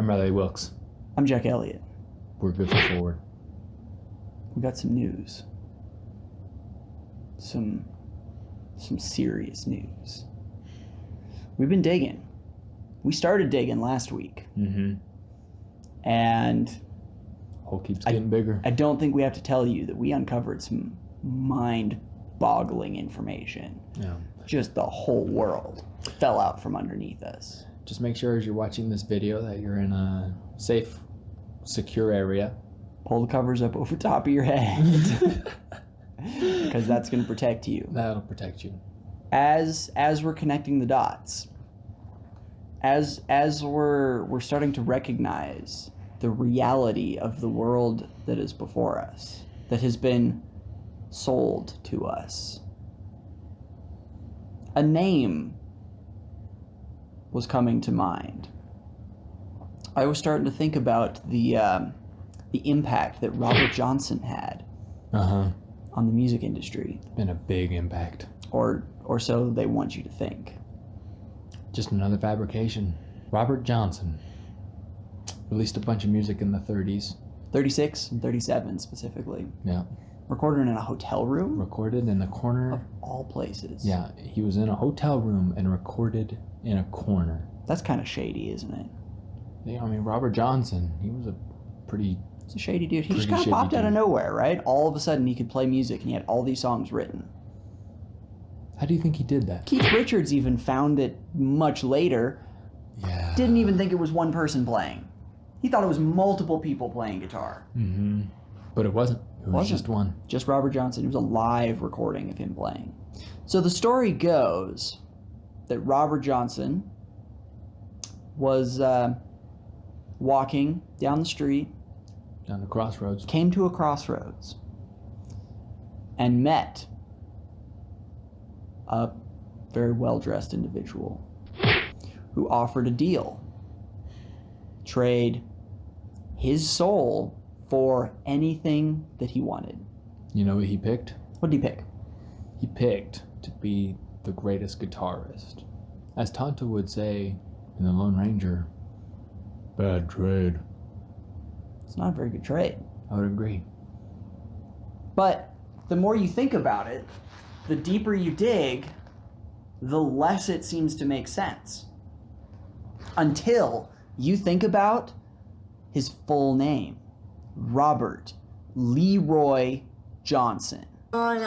Riley Wilkes. I'm Jack Elliott. We're good for forward. We got some news. Some serious news. We've been digging. We started digging last week. Mm-hmm. And Hole keeps getting bigger. I don't think we have to tell you that we uncovered some mind-boggling information. Yeah. Just the whole world fell out from underneath us. Just make sure as you're watching this video that you're in a safe, secure area. Pull the covers up over top of your head. Because that's going to protect you. That'll protect you. As we're connecting the dots, as we're starting to recognize the reality of the world that is before us, that has been sold to us, a name was coming to mind. I was starting to think about the impact that Robert Johnson had on the music industry. Been a big impact. Or so they want you to think. Just another fabrication. Robert Johnson released a bunch of music in the 30s. 36 and 37 specifically. Yeah. Recorded in a hotel room? Recorded in the corner. Of all places. Yeah, he was in a hotel room and recorded in a corner. That's kind of shady, isn't it? Yeah, I mean, Robert Johnson, he was a pretty... He's a shady dude. He just kind of popped out of nowhere, right? All of a sudden he could play music and he had all these songs written. How do you think he did that? Keith Richards even found it much later. Yeah. Didn't even think it was one person playing. He thought it was multiple people playing guitar. Mm-hmm. But it wasn't. It was just one. Just Robert Johnson. It was a live recording of him playing. So the story goes that Robert Johnson was walking down the street. Down the crossroads. Came to a crossroads. And met a very well-dressed individual who offered a deal. Trade his soul for anything that he wanted. You know what he picked? What did he pick? He picked to be the greatest guitarist. As Tonto would say in The Lone Ranger, bad trade. It's not a very good trade. I would agree. But the more you think about it, the deeper you dig, the less it seems to make sense. Until you think about his full name. Robert Leroy Johnson. 3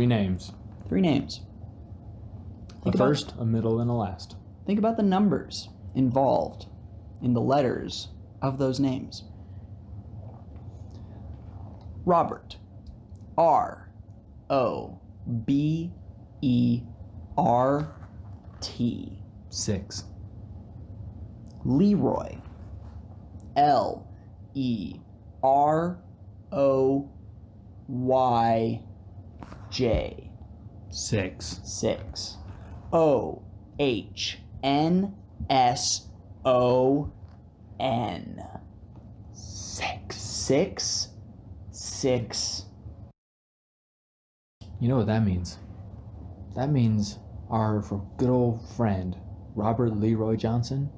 names. 3 names. A first, a middle, and a last. Think about the numbers involved in the letters of those names. Robert. R-O-B-E-R-T. 6. Leroy. L-E-R-O-Y-J. 6. 6. O-H-N-S-O-N. 6. 6. 6. You know what that means? That means our good old friend, Robert Leroy Johnson,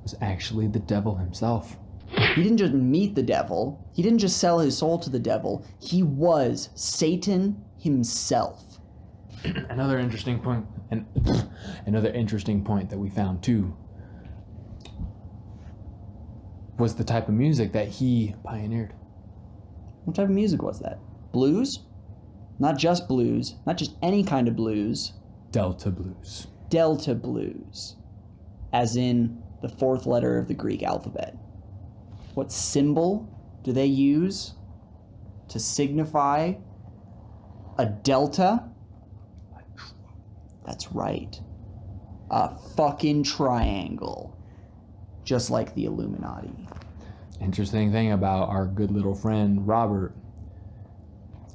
was actually the devil himself. He didn't just meet the devil. He didn't just sell his soul to the devil. He was Satan himself. Another interesting point that we found too was the type of music that he pioneered. What type of music was that? Blues? Not just blues, not just any kind of blues. Delta blues. Delta blues, as in the 4th letter of the Greek alphabet. What symbol do they use to signify a delta? That's right. A fucking triangle. Just like the Illuminati. Interesting thing about our good little friend Robert,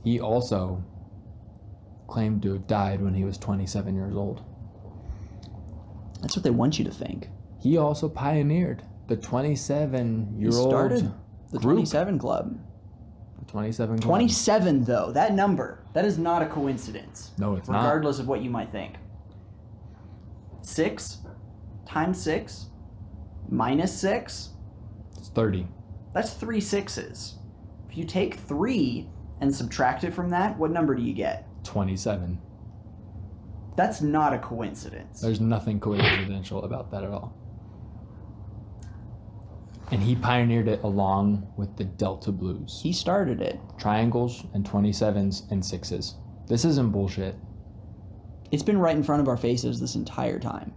he also claimed to have died when he was 27 years old. That's what they want you to think. He also pioneered the 27-year-old He started the group. 27 Club. The 27 Club. 27, though. That number, that is not a coincidence. No, it's not. Regardless of what you might think. 6 times 6 minus 6, It's 30. that's 3 6s. If you take 3 and subtract it from that, what number do you get? 27. That's not a coincidence. There's nothing coincidental about that at all. And he pioneered it along with the Delta Blues. He started it. Triangles and 27s and 6s. This isn't bullshit. It's been right in front of our faces this entire time.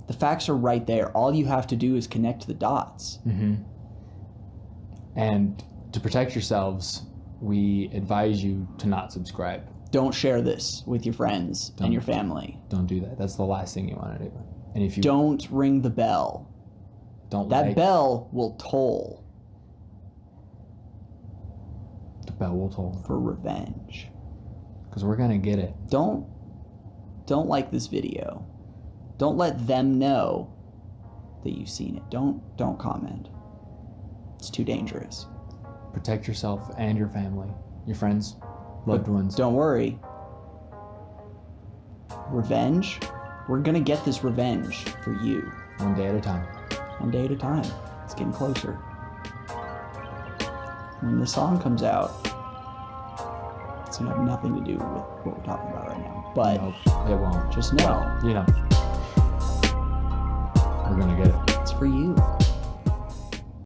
The facts are right there. All you have to do is connect the dots. Mm-hmm. And to protect yourselves, we advise you to not subscribe. Don't share this with your friends and your family. Don't do that. That's the last thing you want to do. And if you don't ring the bell. don't That like, bell will toll the bell will toll. for revenge. Because we're going to get it. Don't like this video. Don't let them know that you've seen it. Don't comment. It's too dangerous. Protect yourself and your family, your friends, loved ones. Don't worry. Revenge? We're gonna get this revenge for you. One day at a time. One day at a time. It's getting closer. When the song comes out, it's gonna have nothing to do with what we're talking about right now. But Nope, it won't. just know, You know, we're going to get it. it's for you.